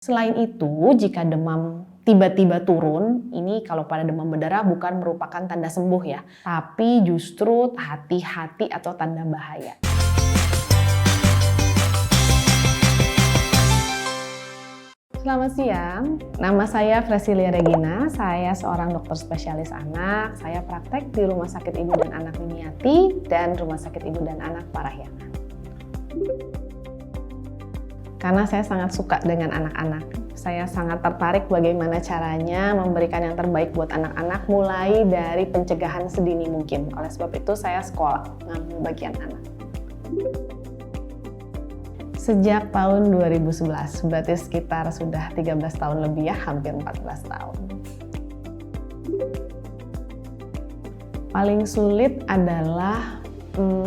Selain itu, jika demam tiba-tiba turun, ini kalau pada demam berdarah bukan merupakan tanda sembuh ya, tapi justru hati-hati atau tanda bahaya. Selamat siang, nama saya Fresilia Regina, saya seorang dokter spesialis anak, saya praktek di Rumah Sakit Ibu dan Anak Miniati dan Rumah Sakit Ibu dan Anak Parahyangan. Karena saya sangat suka dengan anak-anak. Saya sangat tertarik bagaimana caranya memberikan yang terbaik buat anak-anak mulai dari pencegahan sedini mungkin. Oleh sebab itu saya sekolah ngambil bagian anak. Sejak tahun 2011, berarti sekitar sudah 13 tahun lebih ya, hampir 14 tahun. Paling sulit adalah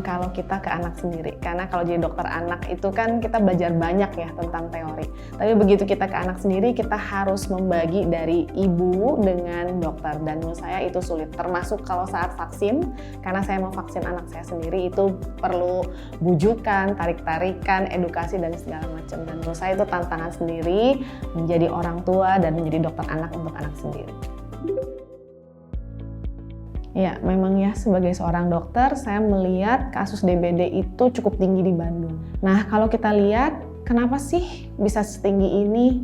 kalau kita ke anak sendiri, karena kalau jadi dokter anak itu kan kita belajar banyak ya tentang teori. Tapi begitu kita ke anak sendiri, kita harus membagi dari ibu dengan dokter, dan menurut saya itu sulit. Termasuk kalau saat vaksin, karena saya mau vaksin anak saya sendiri, itu perlu bujukan, tarik-tarikan, edukasi dan segala macam. Dan menurut saya itu tantangan sendiri menjadi orang tua dan menjadi dokter anak untuk anak sendiri. Ya, memang ya sebagai seorang dokter saya melihat kasus DBD itu cukup tinggi di Bandung. Nah, kalau kita lihat kenapa sih bisa setinggi ini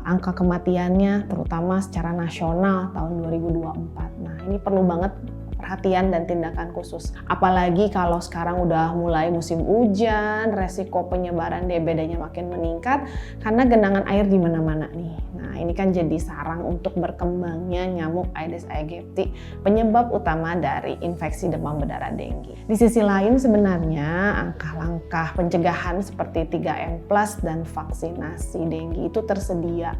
angka kematiannya terutama secara nasional tahun 2024. Nah, ini perlu banget perhatian dan tindakan khusus. Apalagi kalau sekarang udah mulai musim hujan, resiko penyebaran DBD-nya makin meningkat karena genangan air di mana-mana nih. Nah, ini kan jadi sarang untuk berkembangnya nyamuk Aedes aegypti, penyebab utama dari infeksi demam berdarah dengue. Di sisi lain sebenarnya langkah pencegahan seperti 3M+ dan vaksinasi dengue itu tersedia.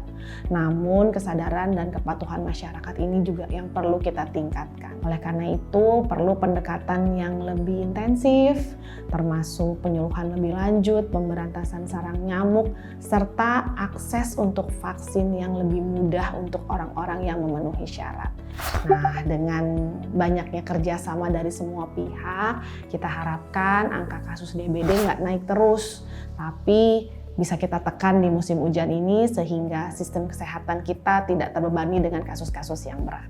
Namun kesadaran dan kepatuhan masyarakat ini juga yang perlu kita tingkatkan. Oleh karena itu perlu pendekatan yang lebih intensif, termasuk penyuluhan lebih lanjut, pemberantasan sarang nyamuk, serta akses untuk vaksin yang lebih mudah untuk orang-orang yang memenuhi syarat. Nah, dengan banyaknya kerjasama dari semua pihak, kita harapkan angka kasus DBD nggak naik terus, tapi bisa kita tekan di musim hujan ini sehingga sistem kesehatan kita tidak terbebani dengan kasus-kasus yang berat.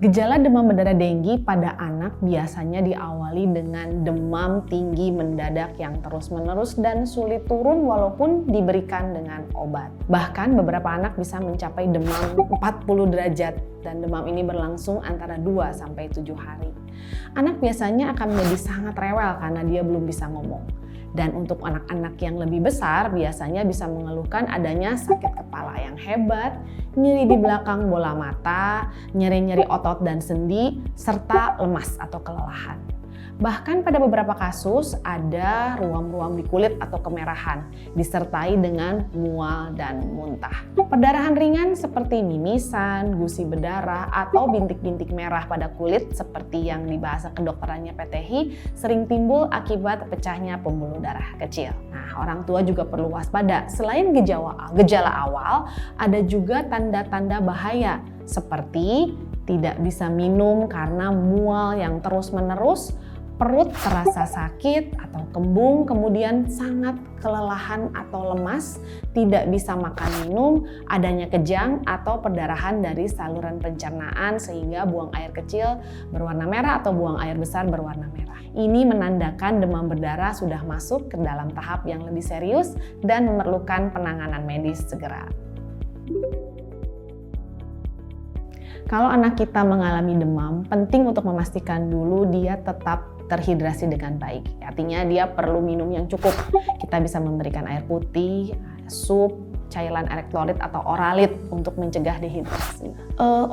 Gejala demam berdarah dengue pada anak biasanya diawali dengan demam tinggi mendadak yang terus-menerus dan sulit turun walaupun diberikan dengan obat. Bahkan beberapa anak bisa mencapai demam 40 derajat dan demam ini berlangsung antara 2-7 hari. Anak biasanya akan menjadi sangat rewel karena dia belum bisa ngomong. Dan untuk anak-anak yang lebih besar biasanya bisa mengeluhkan adanya sakit kepala yang hebat, nyeri di belakang bola mata, nyeri-nyeri otot dan sendi, serta lemas atau kelelahan. Bahkan pada beberapa kasus ada ruam-ruam di kulit atau kemerahan, disertai dengan mual dan muntah. Perdarahan ringan seperti mimisan, gusi berdarah, atau bintik-bintik merah pada kulit seperti yang di bahasa kedokterannya PTHI sering timbul akibat pecahnya pembuluh darah kecil. Nah, orang tua juga perlu waspada. Selain gejala awal, ada juga tanda-tanda bahaya seperti tidak bisa minum karena mual yang terus-menerus, perut terasa sakit atau kembung, kemudian sangat kelelahan atau lemas, tidak bisa makan minum, adanya kejang atau perdarahan dari saluran pencernaan sehingga buang air kecil berwarna merah atau buang air besar berwarna merah. Ini menandakan demam berdarah sudah masuk ke dalam tahap yang lebih serius dan memerlukan penanganan medis segera. Kalau anak kita mengalami demam, penting untuk memastikan dulu dia tetap terhidrasi dengan baik. Artinya dia perlu minum yang cukup. Kita bisa memberikan air putih, sup, cairan elektrolit atau oralit untuk mencegah dehidrasi.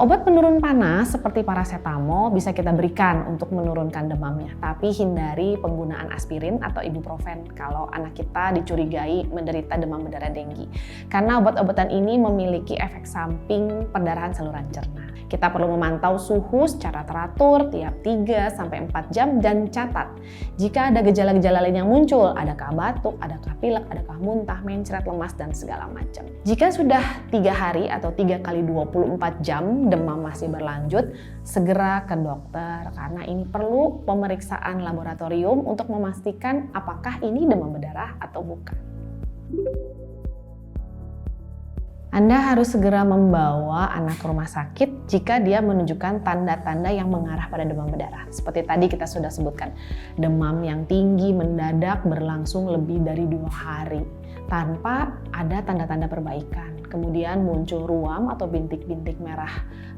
Obat penurun panas seperti paracetamol bisa kita berikan untuk menurunkan demamnya, tapi hindari penggunaan aspirin atau ibuprofen kalau anak kita dicurigai menderita demam berdarah dengue. Karena obat-obatan ini memiliki efek samping perdarahan saluran cerna. Kita perlu memantau suhu secara teratur tiap 3-4 jam dan catat jika ada gejala-gejala lain yang muncul, adakah batuk, adakah pilek, adakah muntah, mencret, lemas, dan segala macam. Jika sudah 3 hari atau 3 kali 24 jam demam masih berlanjut, segera ke dokter karena ini perlu pemeriksaan laboratorium untuk memastikan apakah ini demam berdarah atau bukan. Anda harus segera membawa anak ke rumah sakit jika dia menunjukkan tanda-tanda yang mengarah pada demam berdarah. Seperti tadi kita sudah sebutkan, demam yang tinggi mendadak berlangsung lebih dari 2 hari tanpa ada tanda-tanda perbaikan. Kemudian muncul ruam atau bintik-bintik merah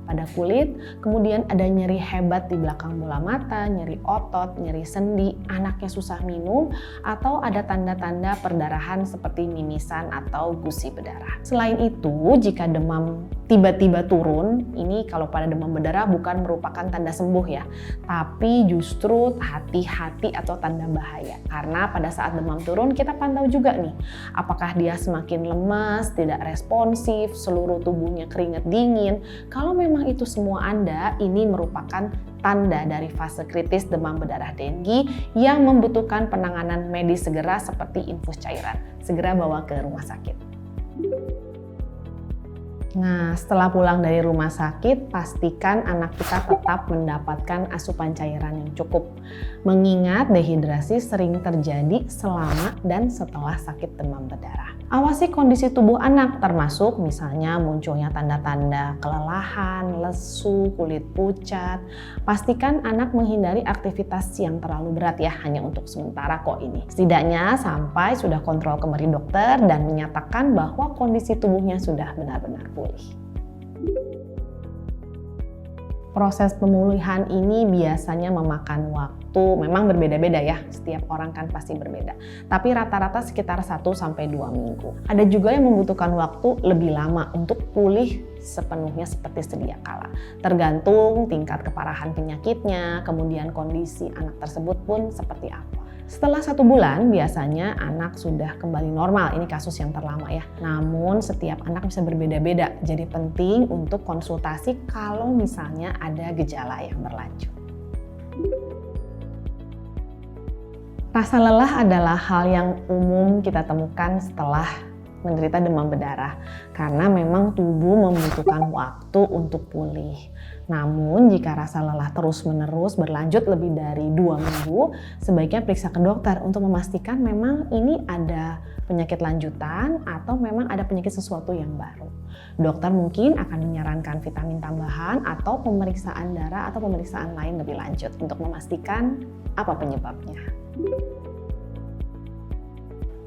pada kulit, kemudian ada nyeri hebat di belakang bola mata, nyeri otot, nyeri sendi, anaknya susah minum, atau ada tanda-tanda perdarahan seperti mimisan atau gusi berdarah. Selain itu, jika demam tiba-tiba turun, ini kalau pada demam berdarah bukan merupakan tanda sembuh ya, tapi justru hati-hati atau tanda bahaya. Karena pada saat demam turun kita pantau juga nih, apakah dia semakin lemas, tidak responsif, seluruh tubuhnya keringat dingin. Kalau memang itu semua ini merupakan tanda dari fase kritis demam berdarah Dengue yang membutuhkan penanganan medis segera seperti infus cairan. Segera bawa ke rumah sakit. Nah, setelah pulang dari rumah sakit, pastikan anak kita tetap mendapatkan asupan cairan yang cukup. Mengingat dehidrasi sering terjadi selama dan setelah sakit demam berdarah. Awasi kondisi tubuh anak, termasuk misalnya munculnya tanda-tanda kelelahan, lesu, kulit pucat. Pastikan anak menghindari aktivitas yang terlalu berat ya, hanya untuk sementara kok ini. Setidaknya sampai sudah kontrol kembali dokter dan menyatakan bahwa kondisi tubuhnya sudah benar-benar pulih. Proses pemulihan ini biasanya memakan waktu, memang berbeda-beda ya, setiap orang kan pasti berbeda. Tapi rata-rata sekitar 1-2 minggu. Ada juga yang membutuhkan waktu lebih lama untuk pulih sepenuhnya seperti sedia kala. Tergantung tingkat keparahan penyakitnya, kemudian kondisi anak tersebut pun seperti apa. Setelah 1 bulan, biasanya anak sudah kembali normal. Ini kasus yang terlama ya. Namun setiap anak bisa berbeda-beda. Jadi penting untuk konsultasi kalau misalnya ada gejala yang berlanjut. Rasa lelah adalah hal yang umum kita temukan setelah menderita demam berdarah. Karena memang tubuh membutuhkan waktu untuk pulih. Namun jika rasa lelah terus-menerus berlanjut lebih dari 2 minggu, sebaiknya periksa ke dokter untuk memastikan memang ini ada penyakit lanjutan atau memang ada penyakit sesuatu yang baru. Dokter mungkin akan menyarankan vitamin tambahan atau pemeriksaan darah atau pemeriksaan lain lebih lanjut untuk memastikan apa penyebabnya.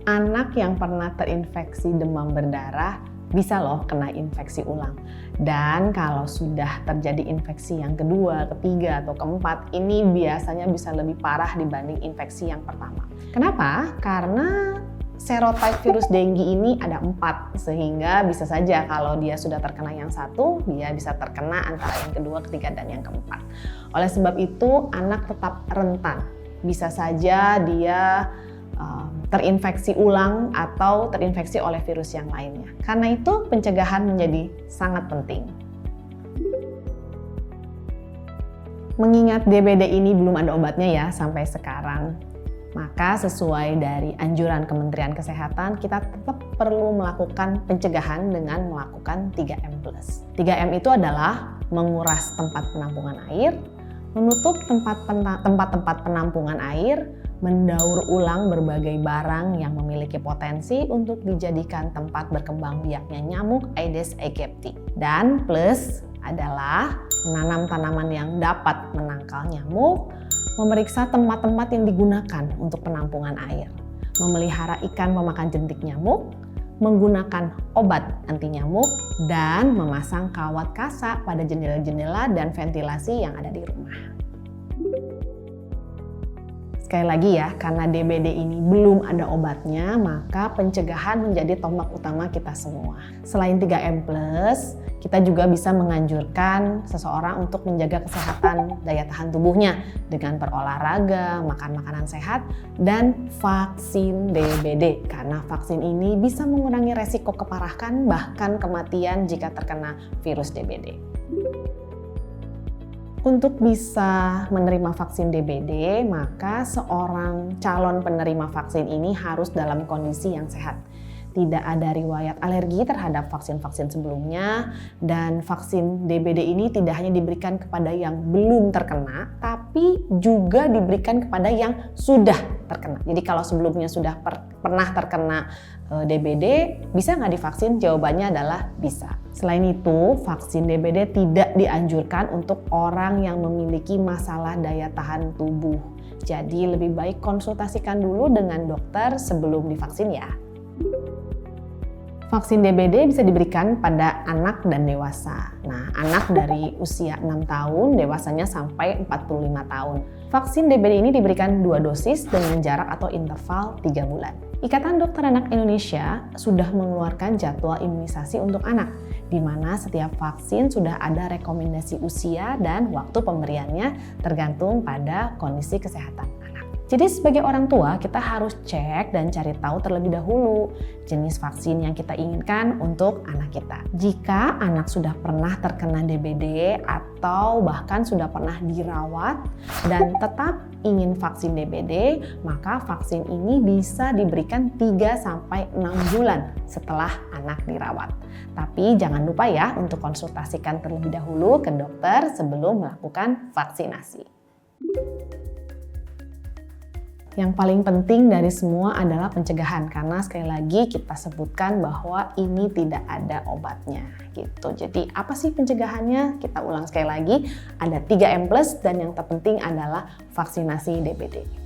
Anak yang pernah terinfeksi demam berdarah bisa loh kena infeksi ulang. Dan kalau sudah terjadi infeksi yang kedua, ketiga, atau keempat, ini biasanya bisa lebih parah dibanding infeksi yang pertama. Kenapa? Karena serotype virus Dengue ini ada 4, sehingga bisa saja kalau dia sudah terkena yang 1, dia bisa terkena antara yang kedua, ketiga, dan yang keempat. Oleh sebab itu, anak tetap rentan. Bisa saja dia terinfeksi ulang atau terinfeksi oleh virus yang lainnya. Karena itu pencegahan menjadi sangat penting. Mengingat DBD ini belum ada obatnya ya sampai sekarang, maka sesuai dari anjuran Kementerian Kesehatan, kita tetap perlu melakukan pencegahan dengan melakukan 3M+. 3M itu adalah menguras tempat penampungan air, menutup tempat-tempat penampungan air, mendaur ulang berbagai barang yang memiliki potensi untuk dijadikan tempat berkembang biaknya nyamuk Aedes aegypti. Dan plus adalah menanam tanaman yang dapat menangkal nyamuk, memeriksa tempat-tempat yang digunakan untuk penampungan air, memelihara ikan pemakan jentik nyamuk, menggunakan obat anti nyamuk, dan memasang kawat kasa pada jendela-jendela dan ventilasi yang ada di rumah. Sekali lagi ya, karena DBD ini belum ada obatnya, maka pencegahan menjadi tombak utama kita semua. Selain 3M+, kita juga bisa menganjurkan seseorang untuk menjaga kesehatan daya tahan tubuhnya dengan berolahraga, makan makanan sehat, dan vaksin DBD. Karena vaksin ini bisa mengurangi resiko keparahan bahkan kematian jika terkena virus DBD. Untuk bisa menerima vaksin DBD, maka seorang calon penerima vaksin ini harus dalam kondisi yang sehat. tidak ada riwayat alergi terhadap vaksin-vaksin sebelumnya, dan vaksin DBD ini tidak hanya diberikan kepada yang belum terkena, tapi juga diberikan kepada yang sudah terkena. Jadi kalau sebelumnya sudah pernah terkena DBD, bisa nggak divaksin? Jawabannya adalah bisa. Selain itu, vaksin DBD tidak dianjurkan untuk orang yang memiliki masalah daya tahan tubuh. Jadi lebih baik konsultasikan dulu dengan dokter sebelum divaksin ya. Vaksin DBD bisa diberikan pada anak dan dewasa. Nah, anak dari usia 6 tahun, dewasanya sampai 45 tahun. Vaksin DBD ini diberikan 2 dosis dengan jarak atau interval 3 bulan. Ikatan Dokter Anak Indonesia sudah mengeluarkan jadwal imunisasi untuk anak, di mana setiap vaksin sudah ada rekomendasi usia dan waktu pemberiannya tergantung pada kondisi kesehatan anak. Jadi sebagai orang tua, kita harus cek dan cari tahu terlebih dahulu jenis vaksin yang kita inginkan untuk anak kita. Jika anak sudah pernah terkena DBD atau bahkan sudah pernah dirawat dan tetap ingin vaksin DBD, maka vaksin ini bisa diberikan 3-6 bulan setelah anak dirawat. Tapi jangan lupa ya untuk konsultasikan terlebih dahulu ke dokter sebelum melakukan vaksinasi. Yang paling penting dari semua adalah pencegahan, karena sekali lagi kita sebutkan bahwa ini tidak ada obatnya gitu. Jadi apa sih pencegahannya? Kita ulang sekali lagi, ada 3M+ dan yang terpenting adalah vaksinasi DBD.